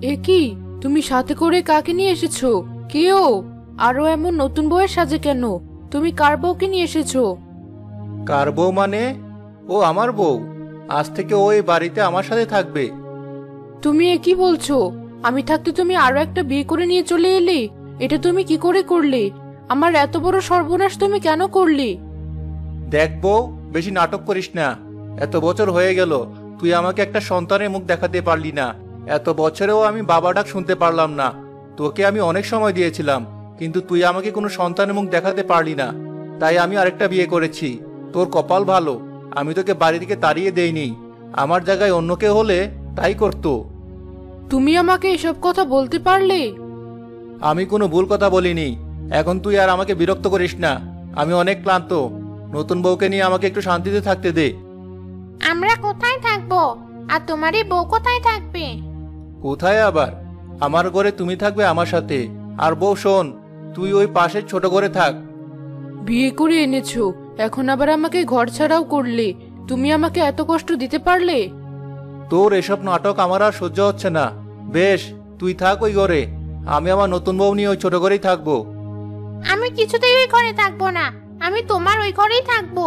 এ কি, তুমি সাথে করে কাকে নিয়ে এসেছো? কেউ আরো এমন নতুন বউয়ের সাজে কেন? তুমি কার বউকে নিয়ে এসেছো? কার বউ মানে? ও আমার বউ। আজ থেকে ও এই বাড়িতে আমার সাথে থাকবে। তুমি এ কি বলছো? আমি থাকতে তুমি আরো একটা বিয়ে করে নিয়ে চলে এলে? এটা তুমি কি করে করলে? আমার এত বড় সর্বনাশ তুমি কেন করলে? দেখ বউ, বেশি নাটক করিস না। এত বছর হয়ে গেল, তুই আমাকে একটা সন্তানের মুখ দেখাতে পারলি না। এত বছরেও আমি বাবা ডাক শুনতে পারলাম না। তোকে আমি অনেক সময় দিয়েছিলাম, কিন্তু তুই আমাকে কোনো সন্তানের মুখ দেখাতে পারলি না। তাই আমি আরেকটা বিয়ে করেছি। তোর কপাল ভালো, আমি তোকে বাড়ি থেকে তাড়িয়ে দেইনি। আমার জায়গায় অন্য কেউ হলে তাই করতো। তুমি আমাকে এসব কথা বলতে পারলে? আমি কোনো ভুল কথা বলিনি। এখন তুই আর আমাকে বিরক্ত করিস না। আমি অনেক ক্লান্ত। নতুন বউকে নিয়ে আমাকে একটু শান্তিতে থাকতে দে। আমরা কোথায় থাকবো? আর তোমারই বউ কোথায় থাকবে? কোথায় আবার? আমার ঘরে তুমি থাকবে আমার সাথে। আর বউ শোন, তুই ওই পাশের ছোট ঘরে থাক। বিয়ে করে এনেছো, এখন আবার আমাকে ঘর ছাড়াও করলে। তুমি আমাকে এত কষ্ট দিতে পারলে? তোর এসব নাটক আমার আর সহ্য হচ্ছে না। বেশ, তুই থাক ওই ঘরে। আমি আমার নতুন বউ নিয়ে ওই ছোট ঘরেই থাকবো। আমি কিছুতেই ওই ঘরে থাকবো না। আমি তোমার ওই ঘরেই থাকবো।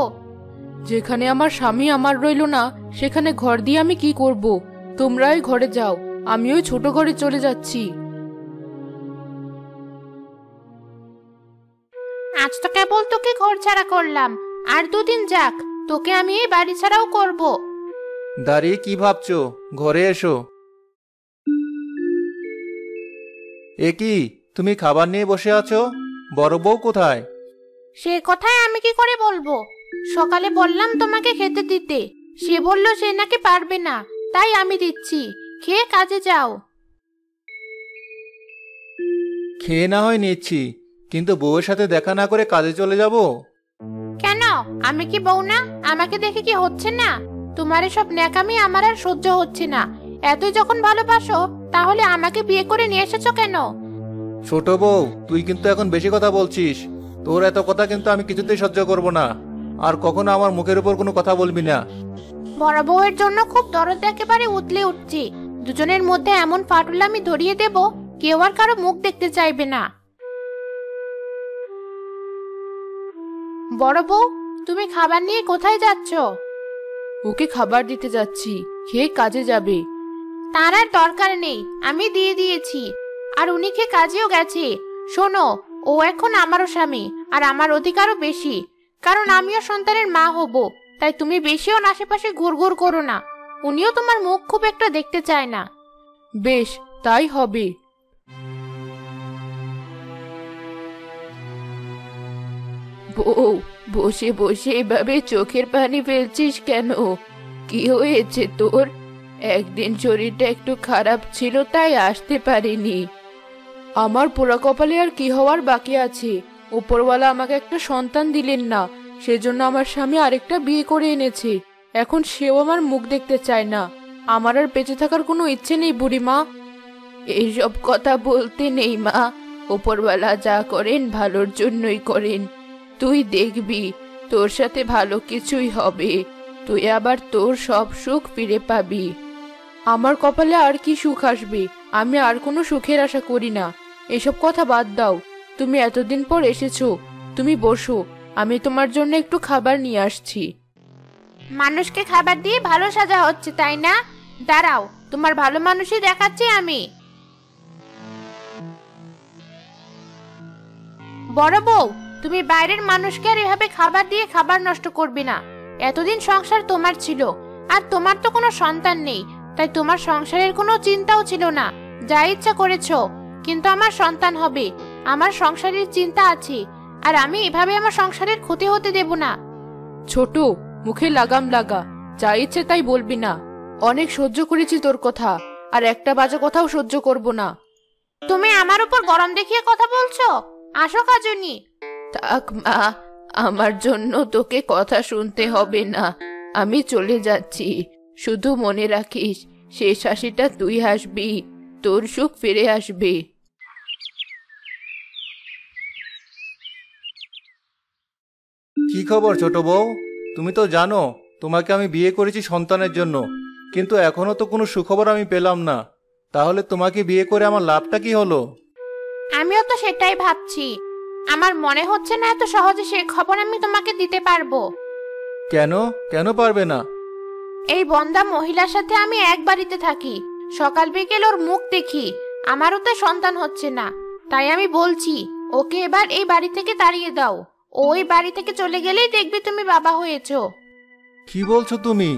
যেখানে আমার স্বামী আমার রইলো না, সেখানে ঘর দিয়ে আমি কি করব? তোমরা ওই ঘরে যাও, আমি ওই ছোট ঘরে চলে যাচ্ছি। আজ তো কেবল তোকে ঘর ছাড়া করলাম, আর দুদিন যাক, তোকে আমি এই বাড়ি ছাড়াও করব। দাঁড়িয়ে কি ভাবছো? ঘরে এসো। এ কি, তুমি খাবার নিয়ে বসে আছো? বড় বউ কোথায়? সে কথাই আমি কি করে বলবো? সকালে বললাম তোমাকে খেতে দিতে, সে বলল সে নাকি পারবে না, তাই আমি দিচ্ছি। খেয়ে কাজে যাও। খেয়ে না হয় নিচ্ছি, কিন্তু বউয়ের সাথে দেখা না করে কাজে চলে যাব? কেন, আমি কি বউ না? আমাকে দেখে কি হচ্ছে না? তোমার এসব ন্যাকামি আমার আর সহ্য হচ্ছে না। এতই যখন ভালোবাসো, তাহলে আমাকে বিয়ে করে নিয়ে এসেছো কেন? ছোট বউ, তুই কিন্তু এখন বেশি কথা বলছিস। তোর এত কথা কিন্তু আমি কিছুতেই সহ্য করব না। আর কখনো আমার মুখের উপর কোনো কথা বলবি না। বড় বউয়ের জন্য খুব দরদ একেবারে উতলে উঠছে। দুজনের মধ্যে এমন ফাটল আমি ধরিয়ে দেব, কেউ আর কারো মুখ দেখতে চাইবে না। বড় বউ, তুমি খাবার নিয়ে কোথায় যাচ্ছ? ওকে খাবার দিতে যাচ্ছি, খেয়ে কাজে যাবে। তার আর দরকার নেই, আমি দিয়ে দিয়েছি। আর উনি খেয়ে কাজেও গেছে। শোনো, ও এখন আমারও স্বামী, আর আমার অধিকারও বেশি, কারণ আমিও সন্তানের মা হব। তাই তুমি বেশি ওর আশেপাশে ঘুরঘুর করো না। উনিও তোমার মুখ খুব একটা দেখতে চায় না। বেশ, তাই হবে। বউ, বসে বসে এভাবে চোখের পানি ফেলছিস কেন? কি হয়েছে তোর? একদিন শরীরটা একটু খারাপ ছিল, তাই আসতে পারিনি। আমার পোড়া কপালে আর কি হওয়ার বাকি আছে? উপরওয়ালা আমাকে একটা সন্তান দিলেন না, সেজন্য আমার স্বামী আরেকটা বিয়ে করে এনেছে। এখন সেও আমার মুখ দেখতে চায় না। আমার আর বেঁচে থাকার কোনো ইচ্ছে নেই বুড়িমা। এইসব কথা বলতে নেই মা, উপরওয়ালা যা করেন ভালোর জন্যই করেন। তুই দেখবি তোর সাথে ভালো কিছুই হবে। তুই আবার তোর সব সুখ ফিরে পাবি। আমার কপালে আর কি সুখ আসবে? আমি আর কোনো সুখের আশা করি না। এসব কথা বাদ দাও। তুমি এতদিন পর এসেছো, তুমি বসো, আমি তোমার জন্য একটু খাবার নিয়ে আসছি। মানুষকে খাবার দিয়ে ভালো সাজা হচ্ছে, তাই না? দাঁড়াও, তোমার ভালো মানুষই দেখাচ্ছি আমি। বড় বউ, তুমি বাইরের মানুষকে আর এভাবে খাবার দিয়ে খাবার নষ্ট করবে না। এতদিন সংসার তোমার ছিল, আর তোমার তো কোনো সন্তান নেই, তাই তোমার সংসারের কোনো চিন্তাও ছিল না। যা ইচ্ছা করেছো, কিন্তু আমার সন্তান হবে, আমার সংসারের চিন্তা আছে, আর আমি এভাবে আমার সংসারের ক্ষতি হতে দেব না। ছোট, মুখে লাগাম লাগা, যা ইচ্ছে তাই বলবি না। অনেক সহ্য করেছি তোর কথা, আর একটা বাজে কথাও সহ্য করব না। তুমি আমার উপর গরম দেখিয়ে কথা বলছো? আসো কাজনী। থাক মা, আমার জন্য তোকে কথা শুনতে হবে না। আমি চলে যাচ্ছি। শুধু মনে রাখিস, শেষ হাসিটা তুই হাসবি, তোর সুখ ফিরে আসবে। কি খবর ছোট বউ? তুমি তো জানো তোমাকে আমি বিয়ে করেছি সন্তানের জন্য, কিন্তু এখনো তো কোনো সুখবর আমি পেলাম না। তাহলে তোমাকে বিয়ে করে আমার লাভটা কি হলো? আমিও তো সেটাই ভাবছি। আমার মনে হচ্ছে না এত সহজে সে খবর আমি তোমাকে দিতে পারবো। কেন কেন পারবে না? এই বন্দা মহিলার সাথে আমি এক বাড়িতে থাকি, সকাল বিকেল ওর মুখ দেখি, আমারও তো সন্তান হচ্ছে না। তাই আমি বলছি ওকে এবার এই বাড়ি থেকে তাড়িয়ে দাও। ওই বাড়ি থেকে চলে গেলেই দেখবে তুমি বাবা হয়েছো। কি বলছো তুমি?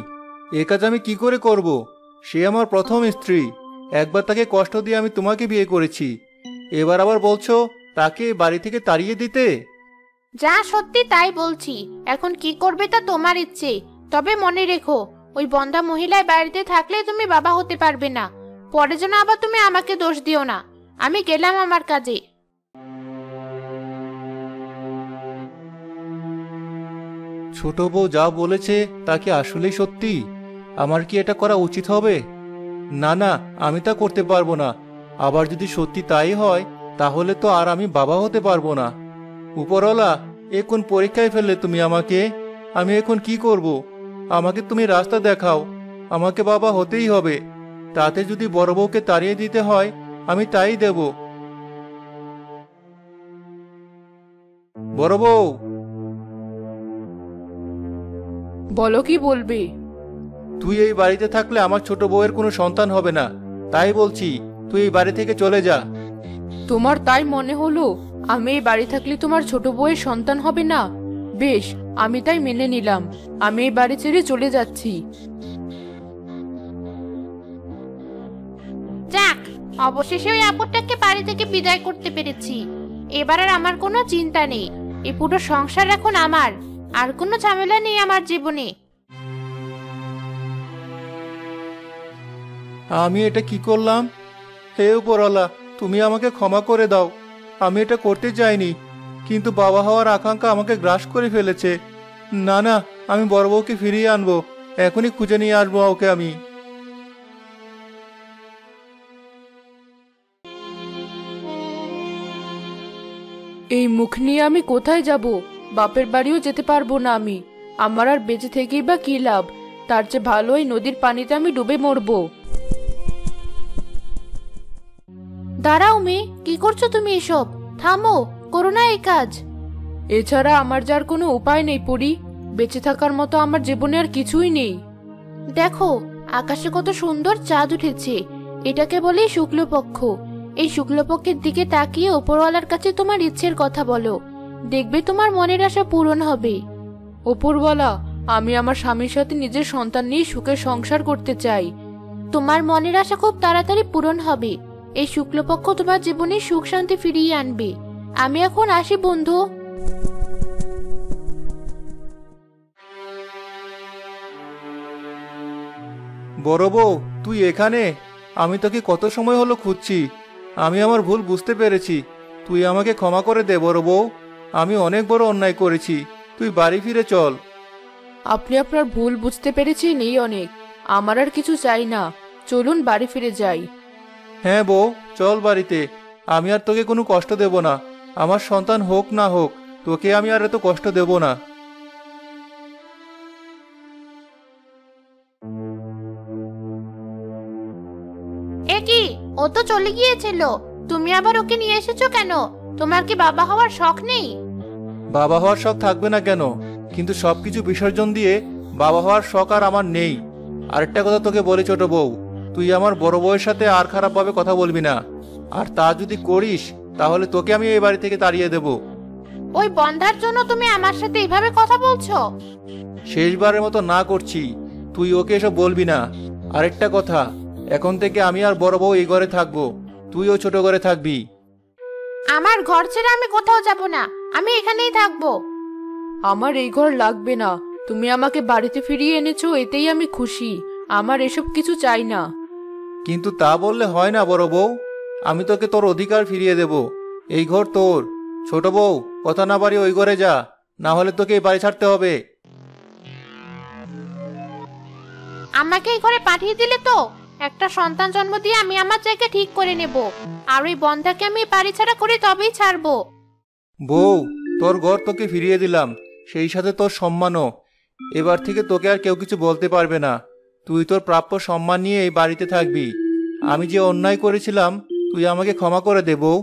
এ কাজ আমি কি করে করব? সে আমার প্রথম স্ত্রী। একবার তাকে কষ্ট দিয়ে আমি তোমাকে বিয়ে করেছি, এবার আবার বলছো তাকে বাড়ি থেকে তাড়িয়ে দিতে? যা সত্যি তাই বলছি, এখন কি করবে তা তোমার ইচ্ছে। তবে মনে রেখো, ওই বন্দা মহিলায় বাড়িতে থাকলে তুমি বাবা হতে পারবে না। পরে যেন আবার তুমি আমাকে দোষ দিও না। আমি গেলাম আমার কাজে। ছোট বউ যা বলেছে তা কি আসলেই সত্যি? আমার কি এটা করা উচিত হবে? না না, আমি তা করতে পারবো না। আবার যদি সত্যি তাই হয় তাহলে তো আর আমি বাবা হতে পারবো না। উপরওয়ালা, এ কোন পরীক্ষায় ফেললে তুমি আমাকে? আমি এখন কি করব? আমাকে তুমি রাস্তা দেখাও। আমাকে বাবা হতেই হবে। তাতে যদি বড় বউকে তাড়িয়ে দিতে হয় আমি তাই দেব। বড় বউ, বলো কি বলবে? তুই এই বাড়িতে থাকলে আমার ছোট বউয়ের কোনো সন্তান হবে না। তাই বলছি তুই এই বাড়ি থেকে চলে যা। তোমার তাই মনে হলো আমি এই বাড়ি থাকলে তোমার ছোট বউয়ের সন্তান হবে না? বেশ, আমি তাই মেনে নিলাম। আমি এই বাড়ি ছেড়ে চলে যাচ্ছি। যাক, অবশেষে ওই আপুটাকে বাড়ি থেকে বিদায় করতে পেরেছি। এবার আর আমার কোনো চিন্তা নেই। এই পুরো সংসার এখন আমার, আর কোনো ঝামেলা নেই আমার জীবনে। আমি এটা কি করলাম? হে উপরওয়ালা, তুমি আমাকে ক্ষমা করে দাও। আমি এটা করতে চাইনি, কিন্তু বাবা হওয়ার আকাঙ্ক্ষা আমাকে গ্রাস করে ফেলেছে। না না, আমি বড় বউকে ফিরিয়ে আনবো। এখনই খুঁজে নিয়ে আসবো ওকে আমি। এই মুখ নিয়ে আমি কোথায় যাব? বাপের বাড়িও যেতে পারবো না আমি। আমার আর বেঁচে থেকেই বা কি লাভ? তার চেয়ে ভালো এই নদীর পানিতে আমি ডুবে মরবো। দাঁড়াও মেয়ে, কি করছো তুমি এসব? থামো, করো না এই কাজ। এছাড়া আমার যার কোনো উপায় নেই পরি। বেঁচে থাকার মতো আমার জীবনে আর কিছুই নেই। দেখো, আকাশে কত সুন্দর চাঁদ উঠেছে। এটাকে বলে শুক্লপক্ষ। এই শুক্লপক্ষের দিকে তাকিয়ে ওপরওয়ালার কাছে তোমার ইচ্ছের কথা বলো, দেখবে তোমার মনের আশা পূরণ হবে। ওপরওয়ালা, আমি আমার স্বামীর সাথে নিজের সন্তান নিয়ে সুখে সংসার করতে চাই। তোমার মনের আশা খুব তাড়াতাড়ি পূরণ হবে। এই শুক্লপক্ষ তোমার জীবনে সুখ শান্তি ফিরিয়ে আনবে। আমি এখন আসি বন্ধু। বড় বউ, তুই এখানে? আমি তোকে কত সময় হলো খুঁজছি। আমি আমার ভুল বুঝতে পেরেছি। তুই আমাকে ক্ষমা করে দে বড় বউ। আমি অনেক বড় অন্যায় করেছি। তুই বাড়ি ফিরে চল। আপনি আপনার ভুল বুঝতে পেরেছেন এই অনেক। আমার আর কিছু চাই না। চলুন বাড়ি ফিরে যাই। হ্যাঁ বউ, চল বাড়িতে। আমি আর তোকে কোনো কষ্ট দেব না। আমার সন্তান হোক না হোক, তোকে আমি আর এত কষ্ট দেব না। এ কি, ও তো চলে গিয়েছিল। তুমি আবার ওকে নিয়ে এসেছো কেন? তোমার কি বাবা হওয়ার শখ নেই? বাবা হওয়ার শখ থাকবে না কেন? কিন্তু সবকিছু বিসর্জন দিয়ে বাবা হওয়ার শখ আর আমার নেই। আরেকটা কথা তোকে বলি ছোট বউ, তুই আমার বড় বউয়ের সাথে আর খারাপভাবে কথা বলবি না। আর তা যদি করিস তাহলে তোকে আমি এই বাড়ি থেকে তাড়িয়ে দেব। ওই বন্ধার জন্য তুমি আমার সাথে এইভাবে কথা বলছো? শেষবারের মতো না করছি, তুই ওকে এসব বলবি না। আরেকটা কথা, এখন থেকে আমি আর বড় বউ এই ঘরে থাকবো, তুইও ছোট ঘরে থাকবি। আমার ঘর ছেড়ে আমি কোথাও যাব না। আমি এখানেই থাকবো। আমার এই ঘর লাগবে না। তুমি আমাকে বাড়িতে ফিরিয়ে এনেছো, এতেই আমি খুশি। আমার এসব কিছু চাই না। কিন্তু তা বললে হয় না বড় বউ। আমি তোকে তোর অধিকার ফিরিয়ে দেব। এই ঘর তোর। ছোট বউ, কথা না বাড়ি ওই ঘরে যা, না হলে তোকে এই বাড়ি ছাড়তে হবে। আমাকে এই ঘরে পাঠিয়ে দিলে তো একটা সন্তান জন্ম দিয়ে আমি আমার জায়গা ঠিক করে নেব। আর ওই বন্ধাকে আমি বাড়ি ছাড়া করে তবেই ছাড়বো। বউ, তোর ঘর তোকে ফিরিয়ে দিলাম, সেই সাথে তোর সম্মানও। এবার থেকে তোকে আর কেউ কিছু বলতে পারবে না। তুই তোর প্রাপ্য সম্মান নিয়ে এই বাড়িতে থাকবি। আমি যে অন্যায় করেছিলাম তুই আমাকে ক্ষমা করে দে বউ।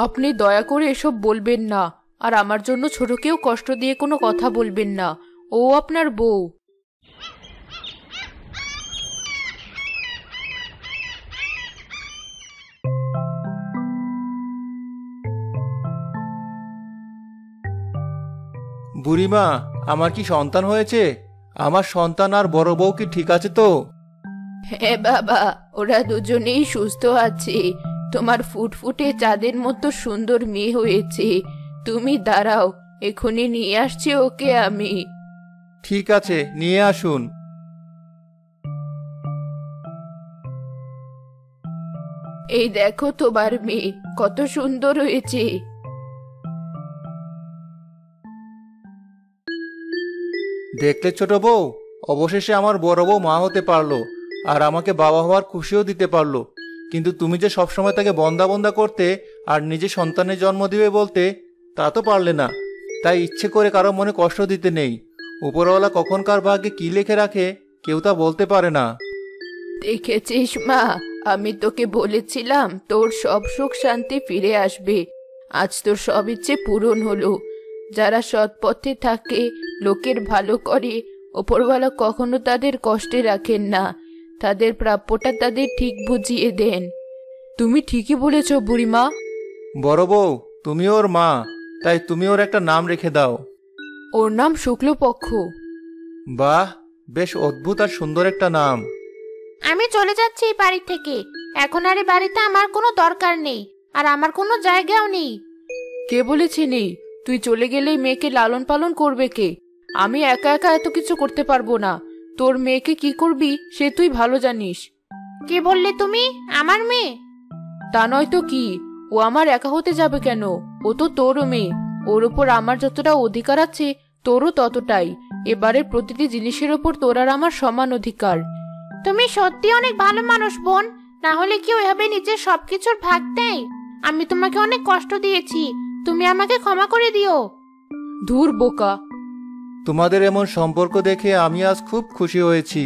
আপনি দয়া করে এসব বলবেন না, আর আমার জন্য ছোটকেও কষ্ট দিয়ে কোনো কথা বলবেন না। ও আপনার বউ। বুড়িমা, আমার কি সন্তান হয়েছে? আমার সন্তান আর বড় বউ কি ঠিক আছে তো? হ্যাঁ বাবা, ওরা দুজনেই সুস্থ আছে। তোমার ফুটফুটে চাঁদের মতো সুন্দর মেয়ে হয়েছে। তুমি দাঁড়াও, এখনই নিয়ে আসছি ওকে আমি। ঠিক আছে, নিয়ে আসুন। এই দেখো তোমার মেয়ে কত সুন্দর হয়েছে। দেখলে ছোট বউ, অবশেষে আমার বড় বউ মা হতে পারলো, আর আমাকে বাবা হওয়ার খুশিও দিতে পারলো। কিন্তু তুমি যে সবসময় তাকে বন্দা বন্দা করতে আর নিজে সন্তানের জন্ম দিবে বলতে, তা তো পারলে না। তাই ইচ্ছে করে কারো মনে কষ্ট দিতে নেই। উপরওয়ালা কখন কার ভাগ্যে কি লিখে রাখে কেউ তা বলতে পারে না। দেখেছিস মা, আমি তোকে বলেছিলাম তোর সব সুখ শান্তি ফিরে আসবে। আজ তোর সব ইচ্ছে পূরণ হলো। যারা সৎ পথে থাকে, লোকের ভালো করে, ওপরওয়ালা কখনো তাদের কষ্টে রাখেন না। তাদের প্রাপ্যটা তাদের ঠিক বুঝিয়ে দেন। তুমি ঠিকই বলেছ বুড়িমা। বড় বউ, তুমি ওর মা, তাই তুমি ওর একটা নাম রেখে দাও। ওর নাম শুক্লপক্ষ। বাহ, বেশ অদ্ভুত আর সুন্দর একটা নাম। আমি চলে যাচ্ছি এই বাড়ি থেকে। এখন আর এই বাড়িতে আমার কোনো দরকার নেই, আর আমার কোনো জায়গাও নেই। কে বলেছে নেই? তুই চলে গেলেই মেয়েকে লালন পালন করবে কে? আমি একা একা এত কিছু করতে পারবো না। তোর মেয়েকে কি করবি সে তুই ভালো জানিস। কি বললে তুমি? আমার মেয়ে? তা নয় তো কি, ও আমার একা হতে যাবে কেন? ও তো তোরও মেয়ে। ওর উপর আমার যতটা অধিকার আছে তোরও ততটাই। এবারের প্রতিটি জিনিসের ওপর তোর আর আমার সমান অধিকার। তুমি সত্যি অনেক ভালো মানুষ বোন। না হলে কি ওইভাবে নিজের সবকিছুর ভাগ দেয়? আমি তোমাকে অনেক কষ্ট দিয়েছি, তুমি আমাকে ক্ষমা করে দিও। ধুর বোকা। তোমাদের এমন সম্পর্ক দেখে আমি আজ খুব খুশি হয়েছি।